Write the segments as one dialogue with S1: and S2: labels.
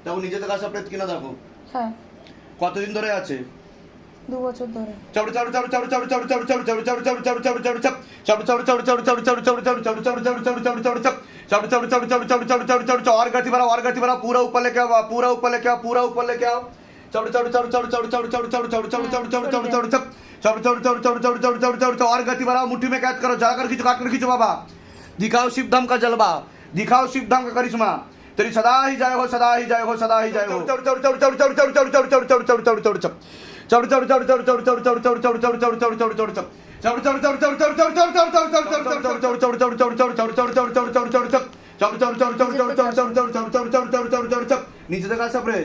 S1: দেখো নিজে থেকে আসা প্রেত কিনা দেখো।
S2: হ্যাঁ।
S1: কতদিন ধরে আছে?
S2: 2 বছর ধরে।
S1: और गति बढ़ाओ पूरा ऊपर लेके आओ, पूरा ऊपर लेके आओ, पूरा ऊपर लेके आओ। और गति बढ़ाओ, मुट्ठी में कैद करो, जाकर खींचो, काट कर खींचो बाबा। दिखाओ शिव धाम का जलवा, दिखाओ शिव धाम का करिश्मा। तेरी सदा ही जय हो, सदा ही जय हो, सदा ही जय हो। नीचे तक सब रे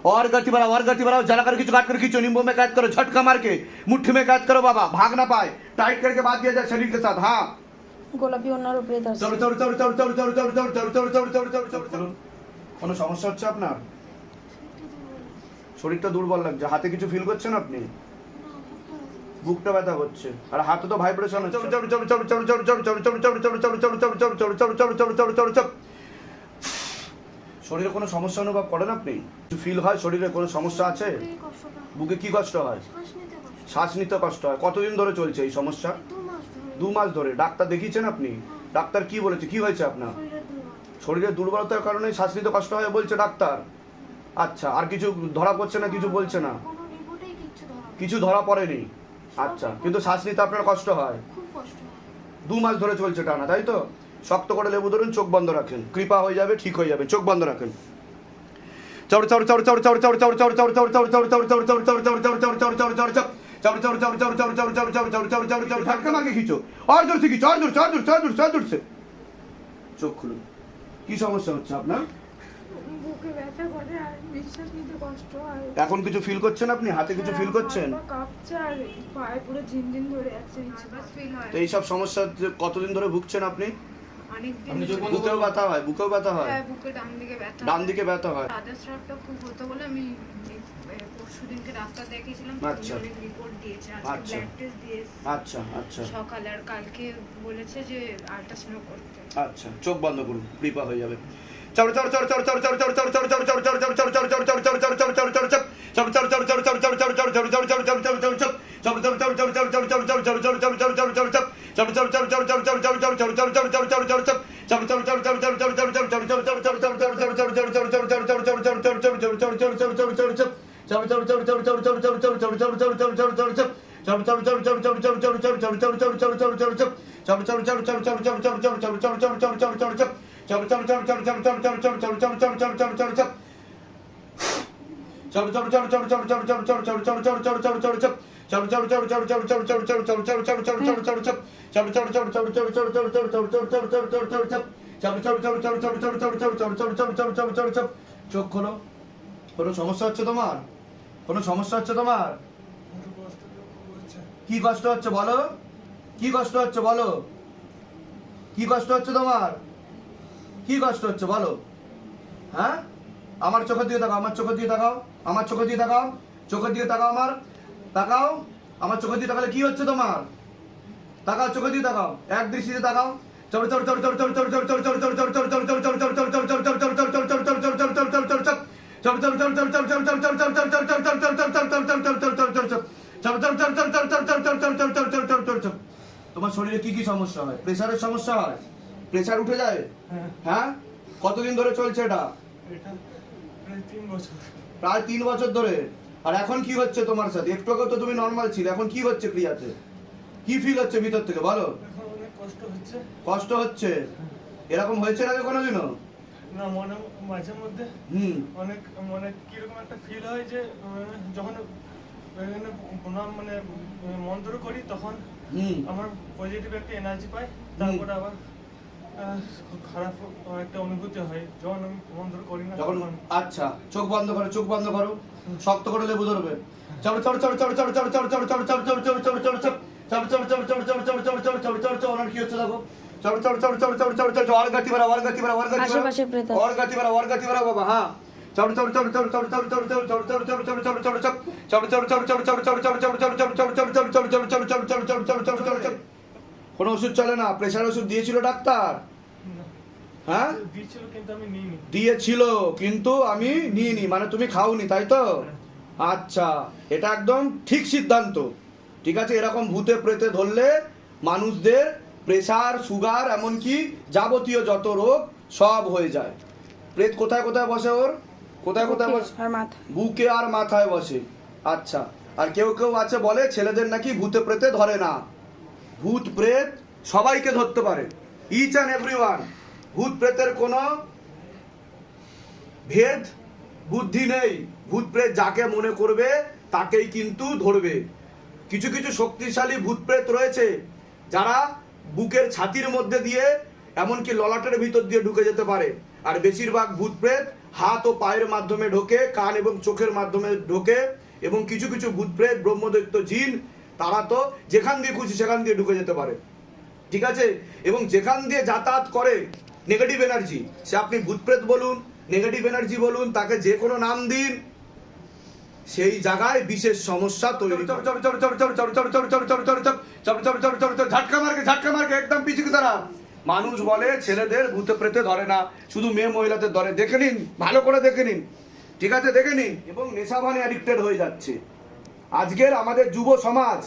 S1: और गति बढ़ाओ, जला कर खींचो, काट कर खींचो, नींबू में कैद करो, झटका मार के मुट्ठी में कैद करो बाबा, भाग ना पाए, टाइट करके बांध दिया जाए शरीर के साथ। हाँ
S2: গোলাপি ওনার উপরে দাও।
S1: কোনো সমস্যা হচ্ছে আপনার? শরীরটা দুর্বল লাগছে, হাতে কিছু ফিল করছেন আপনি? বুকটা ব্যথা করছে আর হাতে তো ভাইব্রেশন হচ্ছে। শরীরে কোনো সমস্যা অনুভব করেন আপনি? ফিল হয় শরীরে কোনো সমস্যা আছে? বুকে কি কষ্ট হয়? শ্বাস নিতে কষ্ট হয়। কতদিন ধরে চলছে এই সমস্যা? 2 মাস ধরে। ডাক্তার দেখিয়েছেন আপনি? ডাক্তার কি বলেছে, কি হয়েছে আপনার? শরীরের দুর্বলতার কারণে শ্বাস নিতে কষ্ট হয় বলছে ডাক্তার। আচ্ছা, আর কিছু ধরা পড়ছে না? কিছু বলছে না? কিছু ধরা পড়েনি। আচ্ছা, কিন্তু শ্বাস নিতে আপনার কষ্ট হয়? 2 মাস ধরে চলছে টানা, তাই তো? শক্ত করে লেবু ধরুন, চোখ বন্ধ রাখেন, কৃপা হয়ে যাবে, ঠিক হয়ে যাবে। চোখ বন্ধ রাখেন। और जोर से खींचो, और जोर से। চোখ খুলুন। কি সমস্যা হচ্ছে আপনার?
S3: বুকে ব্যথা করে আর নিঃশ্বাস নিতে কষ্ট হয়।
S1: এখন কিছু ফিল করছেন আপনি? হাতে কিছু ফিল করছেন?
S3: কাঁপছে আর পায়ে পুরো ঝিনঝিন ধরে আছে, নার্ভাস ফিল হয়।
S1: তো এই সব সমস্যা কতদিন ধরে ভুগছেন আপনি?
S3: অনেক দিন।
S1: বুকেও ব্যথা হয়? বুকেও ব্যথা হয়?
S3: হ্যাঁ, বুকে ডান দিকে ব্যথা।
S1: ডান দিকে ব্যথা হয়?
S3: রাজস্রাবটা খুব হতো বলে আমি পরশুদিনকে ডাক্তার দেখিয়েছিলাম,
S1: আচ্ছা।
S3: অনেক রিপোর্ট দিয়েছে, আজকে
S1: আচ্ছা।
S3: ব্লাড টেস্ট দিয়েছে।
S1: আচ্ছা আচ্ছা
S3: সকালে আর কালকে বলেছে যে আল্ট্রাসাউন্ড করতে।
S1: আচ্ছা, চোখ বন্ধ করুন, কৃপা হয়ে যাবে। চোখ খোলো। কোনো সমস্যা হচ্ছে তোমার? কোনো সমস্যা হচ্ছে তোমার? কি কষ্ট হচ্ছে বলো? কি কষ্ট হচ্ছে বলো? কি কষ্ট হচ্ছে তোমার? কি কষ্ট হচ্ছে বলো? হ্যাঁ, আমার চোখের দিকে তাকাও, আমার চোখের দিকে তাকাও, আমার চোখের দিকে তাকাও, চোখের দিকে তাকাও, আমার তাকাও, আমার চোখের দিকে তাকালে কি হচ্ছে তোমার? তাকাও, চোখের দিকে তাকাও, এক দৃষ্টিতে তাকাও। তোমার শরীরে কি কি সমস্যা হয়? প্রেসারের সমস্যা হয়? প্রেসার উঠে যায়? হ্যাঁ। কতদিন ধরে চলছে এটা? প্রায় 3 বছর ধরে। আর এখন কি হচ্ছে তোমার সাথে? একটু আগে তো তুমি নর্মাল ছিলে, এখন কি হচ্ছে ক্রিয়াতে? কি ফিল হচ্ছে ভিতর থেকে বলো? কষ্ট হচ্ছে। এরকম হয়েছে আগে কোনোদিনও?
S4: না, মনে মাঝে মধ্যে অনেক মানে কিরকম একটা ফিল হয় যে যখন মানে মন্ত্র করি তখন আমার পজিটিভ একটা এনার্জি পাই, তারপরে আবার খারাপ একটা অনুভূতি হয় যখন আমি মন্ত্র করি না তখন।
S1: আচ্ছা, চোখ বন্ধ করো, চোখ বন্ধ করো, শক্ত করে লেবু ধরবে। ওনার কি হচ্ছে দেখো? और गति बढ़ाओ, और गति बढ़ाओ, और गति बढ़ाओ, और गति बढ़ाओ, और गति बढ़ाओ बाबा। हाँ, কোনো ওষুধ চলে না? প্রেশার ওষুধ দিয়েছিল ডাক্তার? হ্যাঁ
S4: দিয়েছিল কিন্তু আমি নিইনি।
S1: দিয়েছিল কিন্তু আমি নিইনি, মানে তুমি খাওনি, তাই তো? আচ্ছা, এটা একদম ঠিক সিদ্ধান্ত। ঠিক আছে, এরকম ভূতে প্রেতে ধরলে মানুষদের প্রেসার, সুগার, এমনকি যাবতীয় যত রোগ সব হয়ে যায়। প্রেত কোথায় কোথায় বসে ওর? কোথায় কোথায়
S2: বুকে
S1: বসে?
S2: আর মাথা।
S1: বুকে আর মাথায় বসে। আচ্ছা, আর কেউ কেউ আছে বলে ছেলেদের নাকি ভূতে প্রেতে ধরে না। ভূত প্রেত সবাইকে ধরতে পারে, ইচ অ্যান্ড এভরিওয়ান। ভূত প্রেতের কোনো ভেদ বুদ্ধি নেই। ভূত প্রেত যাকে মনে করবে তাকেই কিন্তু ধরবে। কিছু কিছু শক্তিশালী ভূত প্রেত রয়েছে যারা বুকের ছাতির মধ্যে দিয়ে, এমনকি ললাটের ভিতর দিয়ে ঢুকে যেতে পারে। আর বেশিরভাগ ভূত প্রেত হাত ও পায়ের মাধ্যমে ঢোকে, কান এবং চোখের মাধ্যমে ঢোকে। এবং কিছু কিছু ভূত প্রেত ব্রহ্মদৈত্য জিন, তারা তো যেখান দিয়ে খুশি সেখান দিয়ে ঢুকে যেতে পারে। ঠিক আছে, এবং যেখান দিয়ে যাতায়াত করে নেগেটিভ এনার্জি, সে আপনি ভূতপ্রেত বলুন, নেগেটিভ এনার্জি বলুন, তাকে যে কোনো নাম দিন, সেই জায়গায় বিশেষ সমস্যা তৈরি। ঝাটকা মারকে একদম পিছু তারা। মানুষ বলে ছেলেদের ভূতে প্রেতে ধরে না, শুধু মেয়ে মহিলাদের ধরে। দেখে নিন, ভালো করে দেখে নিন, ঠিক আছে, দেখে নিন। এবং নেশাভানে অ্যাডিক্টেড হয়ে যাচ্ছে আজকের আমাদের যুব সমাজ।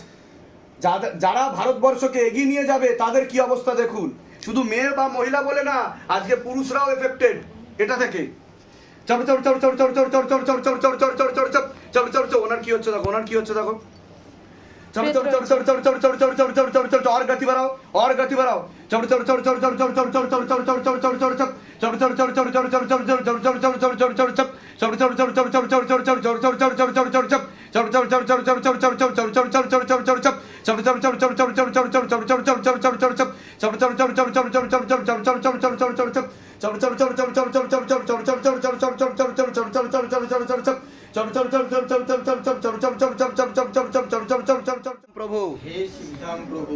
S1: যারা ভারতবর্ষকে এগিয়ে নিয়ে যাবে তাদের কি অবস্থা দেখুন। শুধু মেয়ে বা মহিলা বলে না, আজকে পুরুষরাও এফেক্টেড এটা থেকে। ওনার কি হচ্ছে দেখো, ওনার কি হচ্ছে দেখো। और गति बढ़ाओ, और गति बढ़ाओ। প্রভু,
S5: हे श्रीधाम प्रभु,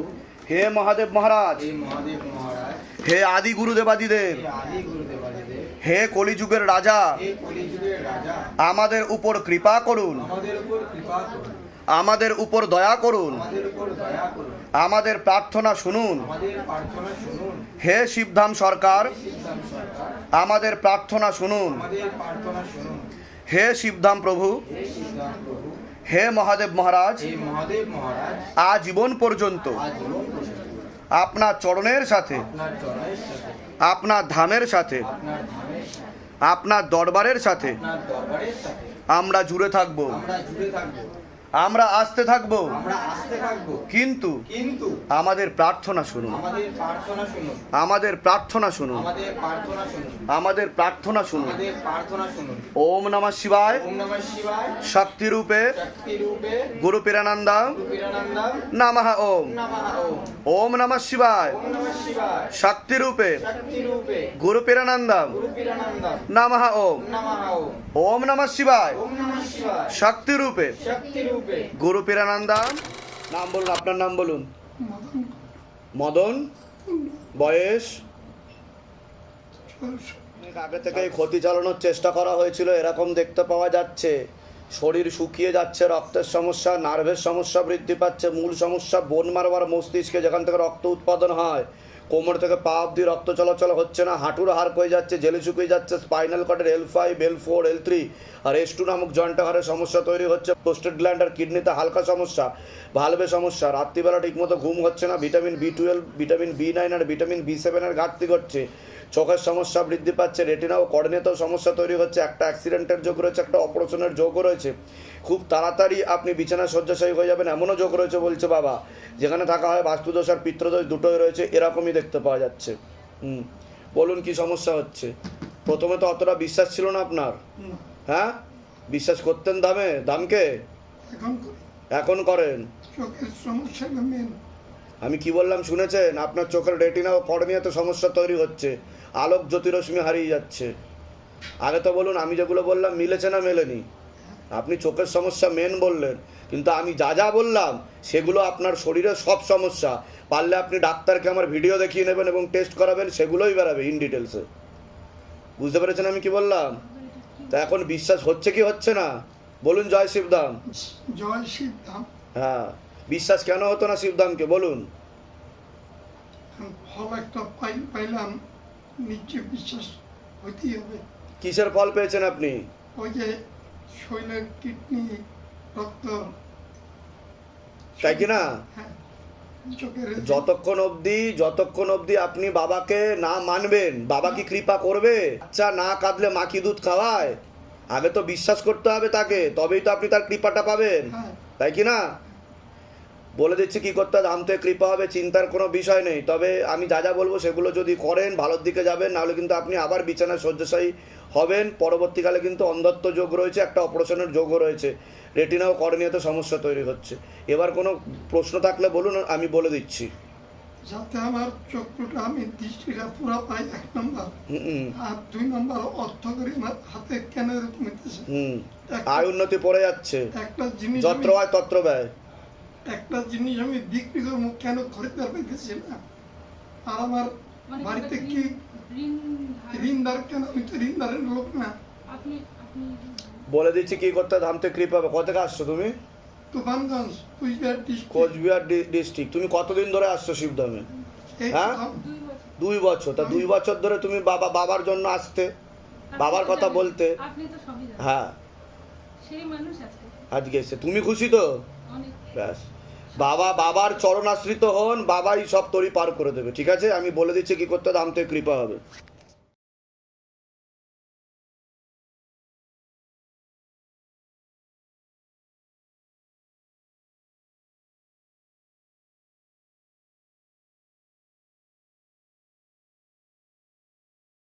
S1: হে মহাদেব মহারাজ,
S5: हे महादेव महाराज,
S1: হে আদি গুরুদেবাদিদেব,
S5: हे आदि गुरुदेवादिदेव,
S1: হে কলিযুগের রাজা,
S5: हे कलिजुगेर राजा,
S1: আমাদের উপর কৃপা করুন,
S5: আমাদের উপর কৃপা করুন,
S1: আমাদের উপর দয়া করুন,
S5: আমাদের উপর দয়া করুন,
S1: আমাদের প্রার্থনা শুনুন।
S5: আমাদের প্রার্থনা শুনুন।
S1: হে শিবধাম সরকার,
S5: শিবধাম সরকার,
S1: আমাদের প্রার্থনা শুনুন।
S5: আমাদের প্রার্থনা শুনুন।
S1: হে শিবধাম প্রভু,
S5: হে শিবধাম প্রভু,
S1: হে মহাদেব মহারাজ,
S5: হে মহাদেব মহারাজ,
S1: আজীবন পর্যন্ত
S5: আজীবন পর্যন্ত
S1: আপনার চরণের সাথে,
S5: আপনার চরণের সাথে,
S1: আপনার ধামের সাথে,
S5: আপনার ধামের সাথে,
S1: আপনার দরবারের সাথে
S5: আপনার দরবারের সাথে
S1: আমরা জুড়ে থাকব,
S5: আমরা জুড়ে থাকবো,
S1: আমরা আসতে থাকব।
S5: আমরা আসতে থাকবো।
S1: কিন্তু
S5: কিন্তু
S1: আমাদের প্রার্থনা শুনুন,
S5: আমাদের প্রার্থনা শুনুন,
S1: আমাদের প্রার্থনা শুনুন,
S5: আমাদের প্রার্থনা শুনুন,
S1: আমাদের প্রার্থনা শুনুন।
S5: আমাদের প্রার্থনা শুনুন।
S1: ওম নমঃ শিবায়,
S5: ওম নমঃ শিবায়,
S1: শক্তি রূপে
S5: শক্তি রূপে
S1: গুরু পীরানন্দা
S5: রূপিরানন্দম
S1: নমঃ ওম।
S5: নমঃ ওম।
S1: ওম নমঃ শিবায়,
S5: ওম নমঃ শিবায়,
S1: শক্তি রূপে
S5: শক্তি রূপে
S1: গুরু পীরানন্দা
S5: রূপিরানন্দম
S1: নমঃ ওম।
S5: নমঃ ওম।
S1: ওম নমঃ শিবায়,
S5: ওম নমঃ শিবায়,
S1: শক্তি রূপে
S5: শক্তি রূপে
S1: গুরু পীরানন্দা। নাম বলুন, আপনার নাম বলুন। মদন। বয়স? অনেক আগে থেকেই ক্ষতি চালানোর চেষ্টা করা হয়েছিল, এরকম দেখতে পাওয়া যাচ্ছে। শরীর শুকিয়ে যাচ্ছে, রক্তের সমস্যা, নার্ভের সমস্যা বৃদ্ধি পাচ্ছে। মূল সমস্যা বোন মারবার মস্তিষ্কে, যেখান থেকে রক্ত উৎপাদন হয়। কোমর থেকে পা অব্দি রক্ত চলাচল হচ্ছে না, হাঁটুর হাড় হয়ে যাচ্ছে, জেলে শুকিয়ে যাচ্ছে, স্পাইনাল কর্ডের L5, L4, L3 আর S2 নামক জয়েন্টে হাড়ের সমস্যা তৈরি হচ্ছে। প্রোস্টেট গ্ল্যান্ড আর কিডনিতে হালকা সমস্যা, ভালভে সমস্যা, রাত্রিবেলা ঠিকমতো ঘুম হচ্ছে না, ভিটামিন B12, ভিটামিন B9 আর ভিটামিন B7 এর ঘাটতি ঘটছে, চোখের সমস্যা বৃদ্ধি পাচ্ছে, রেটিনা ও কর্নিয়াতেও সমস্যা তৈরি হচ্ছে। একটা অ্যাক্সিডেন্টের যোগ রয়েছে, একটা অপারেশনের যোগও রয়েছে। খুব তাড়াতাড়ি আপনি বিছানায় শয্যাশায়ী হয়ে যাবেন এমনও যোগ রয়েছে বলছে বাবা। যেখানে থাকা হয় বাস্তুদোষ আর পিত্রদোষ দুটোই রয়েছে, এরকমই দেখতে পাওয়া যাচ্ছে। বলুন কি সমস্যা হচ্ছে? প্রথমে তো অতটা বিশ্বাস ছিল না আপনার, হ্যাঁ? বিশ্বাস করতেন দামকে, এখন করেন। আমি কি বললাম শুনেছেন? আপনার চোখের রেটিনা ও কর্নিয়াতে সমস্যা তৈরি হচ্ছে, আলোক জ্যোতিরশ্মি হারিয়ে যাচ্ছে। আগে তো বলুন আমি যেগুলো বললাম মিলেছে না মেলেনি? আপনি চোখের সমস্যা মেন বললেন, কিন্তু আমি যা যা বললাম সেগুলো আপনার শরীরের সব সমস্যা। পারলে আপনি ডাক্তারকে আমার ভিডিও দেখিয়ে নেবেন এবং টেস্ট করাবেন, সেগুলোই বেরাবে ইন ডিটেলসে। বুঝতে পেরেছেন আমি কি বললাম? তা এখন বিশ্বাস হচ্ছে কি হচ্ছে না বলুন জয় শিবধাম।
S6: জয় শিবধাম।
S1: হ্যাঁ, বিশ্বাস কেন হতো না শিবধামকে বলুন?
S6: ফল একটা পাইলাম, নিশ্চয় বিশ্বাস হইতেই হবে।
S1: কিসের ফল পেয়েছেন আপনি?
S6: ওই যে শরীরের কিডনি, রক্ত,
S1: তাই কি না?
S6: হ্যাঁ, চোখের
S1: যতক্ষণ অবধি আপনি বাবাকে না মানবেন, বাবা কি কৃপা করবে? আচ্ছা, না কাঁদলে মা কি দুধ খাওয়ায়? আগে তো বিশ্বাস করতে হবে তাকে, তবেই তো আপনি তার কৃপাটা পাবেন,
S6: হ্যাঁ,
S1: তাই কি না? বলে দিচ্ছি কি করতে হবে, আমতে কৃপা হবে, চিন্তার কোনো বিষয় নেই। তবে আমি যা যা বলবো সেগুলো যদি করেন ভালোর দিকে যাবেন, নাহলে কিন্তু আপনি আবার বিছানায় শয্যাশায়ী হবেন। পরবর্তীকালে কিন্তু অন্ধত্ব যোগ রয়েছে, একটা অপারেশনের যোগও রয়েছে, রেটিনাও কর্নিয়াতে সমস্যা তৈরি হচ্ছে। এবার কোনো প্রশ্ন থাকলে বলুন, আমি বলে দিচ্ছি।
S6: যাতে আমার চক্ষুটা আমি দৃষ্টিটা পুরো পাই, 1 নম্বর। আর 2 নম্বর, অর্থ করে আমার হাতে কেন এরকম হইতেছে?
S1: আয় উন্নতি পড়ে যাচ্ছে,
S6: একটা জিনিস
S1: যত্র আয় তত্র ব্যয়।
S6: একটা জিনিস আমি বিক্রি করবো, কেন খরিদ্দার পাইতেছি না? আর আমার
S3: মানে
S6: বাড়িতে
S3: ঋণ-
S6: কি
S3: ঋণ ধার-
S6: ঋণদার, কেন? আমি তো ঋণদারের লোক না।
S3: আপনি আপনি
S1: বলে দিচ্ছি কি করতে হবে, ধামতে কৃপা হবে। কোথা থেকে আসছো তুমি?
S6: তুফানগঞ্জ, কুচবিহার ডিস্ট্রিক্ট।
S1: কোচবিহার ডিস্ট্রিক্ট। তুমি কতদিন ধরে আসছো শিবধামে? হ্যাঁ?
S3: 2 বছর
S1: 2 বছর। তা 2 বছর ধরে তুমি বাবার জন্য আসতে, বাবার কথা বলতে।
S3: আপনি তো সবই জানেন,
S1: হ্যাঁ,
S3: সেই মানুষ আছে
S1: আজকে এসে তুমি খুশি তো?
S3: অনেক।
S1: ব্যাস, বাবার চরণাশ্রিত হন, বাবাই সব তরি পার করে দেবে। ঠিক আছে, আমি বলে দিচ্ছি কি করতে হবে, ধামতে কৃপা হবে।